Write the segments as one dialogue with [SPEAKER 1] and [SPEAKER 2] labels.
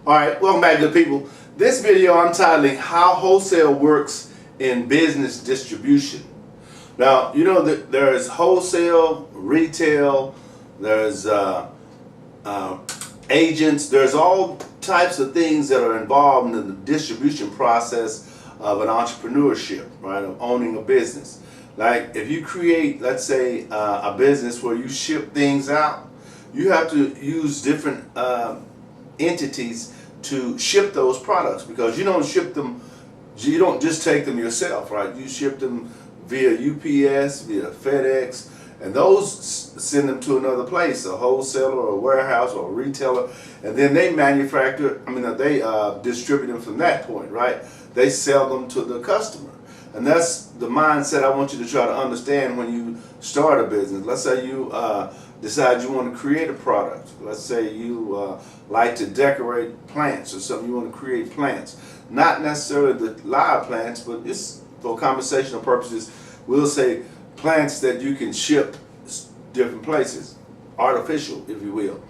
[SPEAKER 1] All right, welcome back, good people. This video I'm titling How Wholesale Works in Business Distribution. Now, you know that there's wholesale, retail, there's agents, there's all types of things that are involved in the distribution process of an entrepreneurship, right, of owning a business. Like if you create, let's say, a business where you ship things out, you have to use different entities to ship those products, because you don't ship them, you don't just take them yourself, right? You ship them via UPS, via FedEx, and those send them to another place, a wholesaler or a warehouse or a retailer, and then they they distribute them from that point, right? They sell them to the customer. And that's the mindset I want you to try to understand when you start a business. Let's say you decide you want to create a product. Let's say you like to decorate plants or something. You want to create plants. Not necessarily the live plants, but just for conversational purposes, we'll say plants that you can ship different places, artificial, if you will.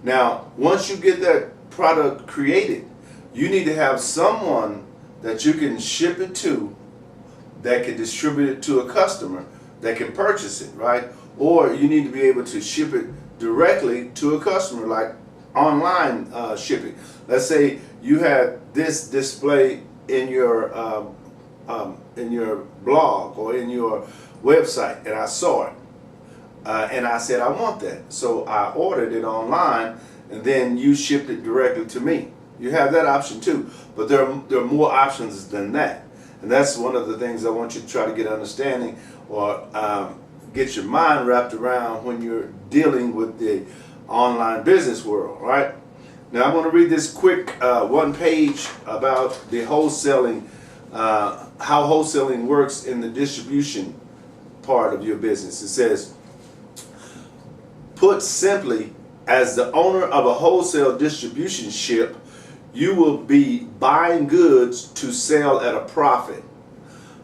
[SPEAKER 1] Now, once you get that product created, you need to have someone that you can ship it to that can distribute it to a customer that can purchase it, right? Or you need to be able to ship it directly to a customer, like online shipping. Let's say you had this display in your blog or in your website, and I saw it, and I said I want that, so I ordered it online, and then you shipped it directly to me. You have that option too, but there are more options than that. And that's one of the things I want you to try to get understanding or get your mind wrapped around when you're dealing with the online business world, right? Now I'm going to read this quick one page about the wholesaling, how wholesaling works in the distribution part of your business. It says, put simply, as the owner of a wholesale distribution ship, you will be buying goods to sell at a profit,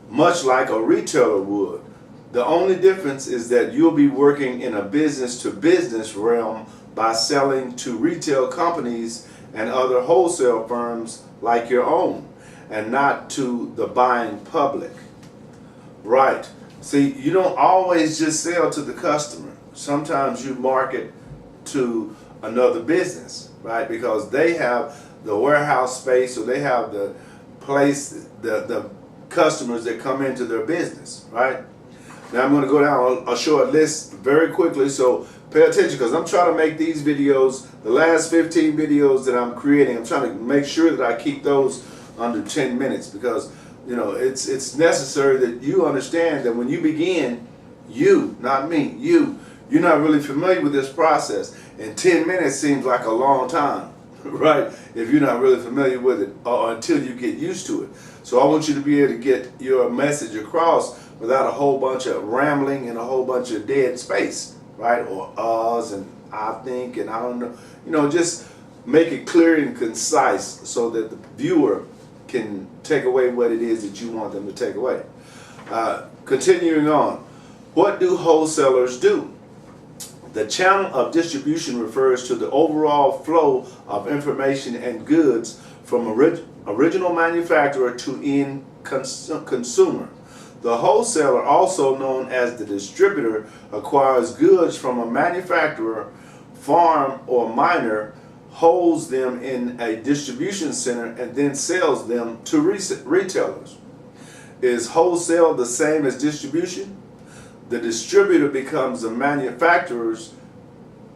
[SPEAKER 1] much like a retailer would. The only difference is that you'll be working in a business-to-business realm by selling to retail companies and other wholesale firms like your own, and not to the buying public. Right. See, you don't always just sell to the customer. Sometimes you market to another business, right? Because they have the warehouse space, or they have the place, the customers that come into their business, right? Now I'm going to go down a short list very quickly, so pay attention, because I'm trying to make these videos, the last 15 videos that I'm creating, I'm trying to make sure that I keep those under 10 minutes, because you know it's necessary that you understand that when you begin, you, not me, you're not really familiar with this process, and 10 minutes seems like a long time, right, if you're not really familiar with it, or until you get used to it. So I want you to be able to get your message across without a whole bunch of rambling and a whole bunch of dead space, right, or uhs and I think and I don't know. You know, just make it clear and concise so that the viewer can take away what it is that you want them to take away. Continuing on, what do wholesalers do? The channel of distribution refers to the overall flow of information and goods from original manufacturer to end consumer. The wholesaler, also known as the distributor, acquires goods from a manufacturer, farm, or miner, holds them in a distribution center, and then sells them to retailers. Is wholesale the same as distribution? The distributor becomes the manufacturer's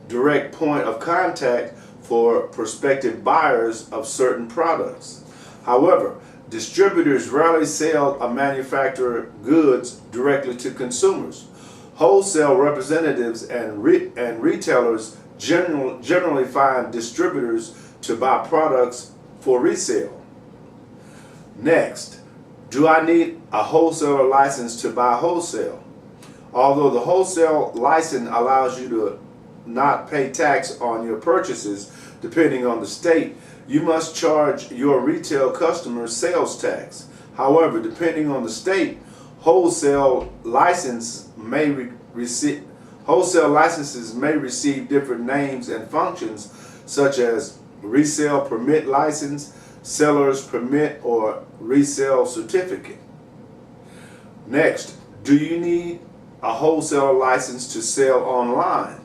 [SPEAKER 1] direct point of contact for prospective buyers of certain products. However, distributors rarely sell a manufacturer goods directly to consumers. Wholesale representatives and retailers generally find distributors to buy products for resale. Next, do I need a wholesaler license to buy wholesale? Although the wholesale license allows you to not pay tax on your purchases, depending on the state, you must charge your retail customers sales tax. However, depending on the state, wholesale licenses may receive different names and functions, such as resale permit license, seller's permit, or resale certificate. Next, do you need a wholesaler license to sell online?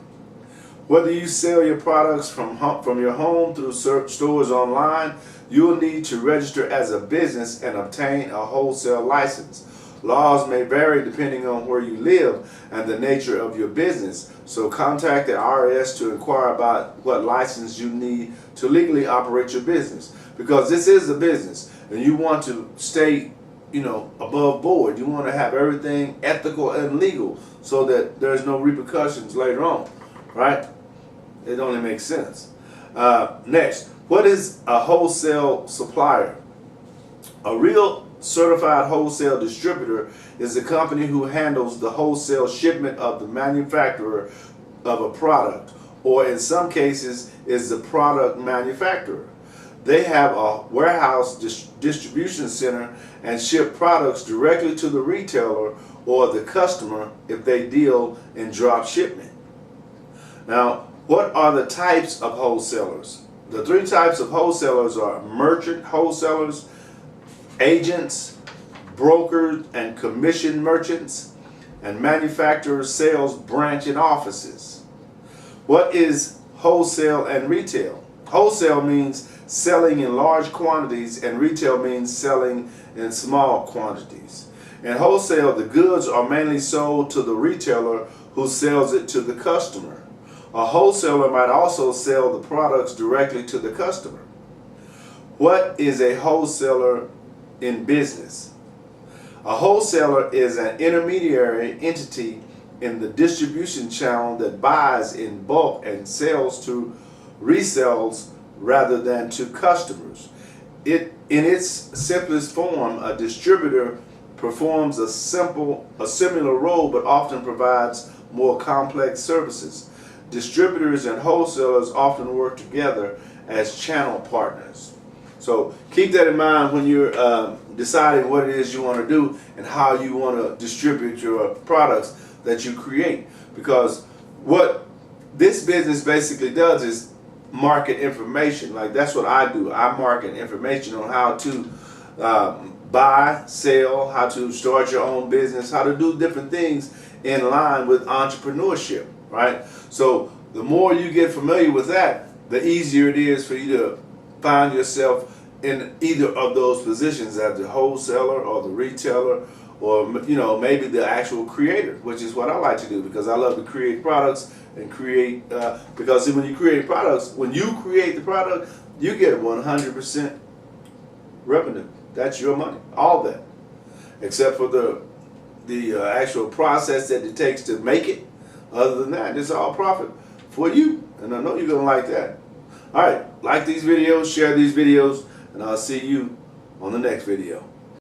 [SPEAKER 1] Whether you sell your products from your home through stores online, you will need to register as a business and obtain a wholesale license. Laws may vary depending on where you live and the nature of your business, so contact the IRS to inquire about what license you need to legally operate your business. Because this is a business, and you want to stay, above board. You want to have everything ethical and legal so that there's no repercussions later on, right? It only makes sense. Next, what is a wholesale supplier? A real certified wholesale distributor is a company who handles the wholesale shipment of the manufacturer of a product, or in some cases is the product manufacturer. They have a warehouse distribution center and ship products directly to the retailer or the customer if they deal in drop shipment. Now, what are the types of wholesalers? The three types of wholesalers are merchant wholesalers, agents, brokers and commission merchants, and manufacturers, sales branch and offices. What is wholesale and retail? Wholesale means selling in large quantities, and retail means selling in small quantities. In wholesale, the goods are mainly sold to the retailer who sells it to the customer. A wholesaler might also sell the products directly to the customer. What is a wholesaler in business? A wholesaler is an intermediary entity in the distribution channel that buys in bulk and sells to resells rather than to customers. In its simplest form, a distributor performs a similar role but often provides more complex services. Distributors and wholesalers often work together as channel partners. So keep that in mind when you're deciding what it is you want to do and how you want to distribute your products that you create. Because what this business basically does is market information. Like, that's what I do. I market information on how to buy, sell, how to start your own business, how to do different things in line with entrepreneurship, right? So the more you get familiar with that, the easier it is for you to find yourself in either of those positions, as the wholesaler or the retailer, or maybe the actual creator, which is what I like to do, because I love to create products and create because when you create products, when you create the product, you get 100% revenue. That's your money, all that, except for the actual process that it takes to make it. Other than that, it's all profit for you, and I know you're gonna like that. All right, like these videos, share these videos, and I'll see you on the next video.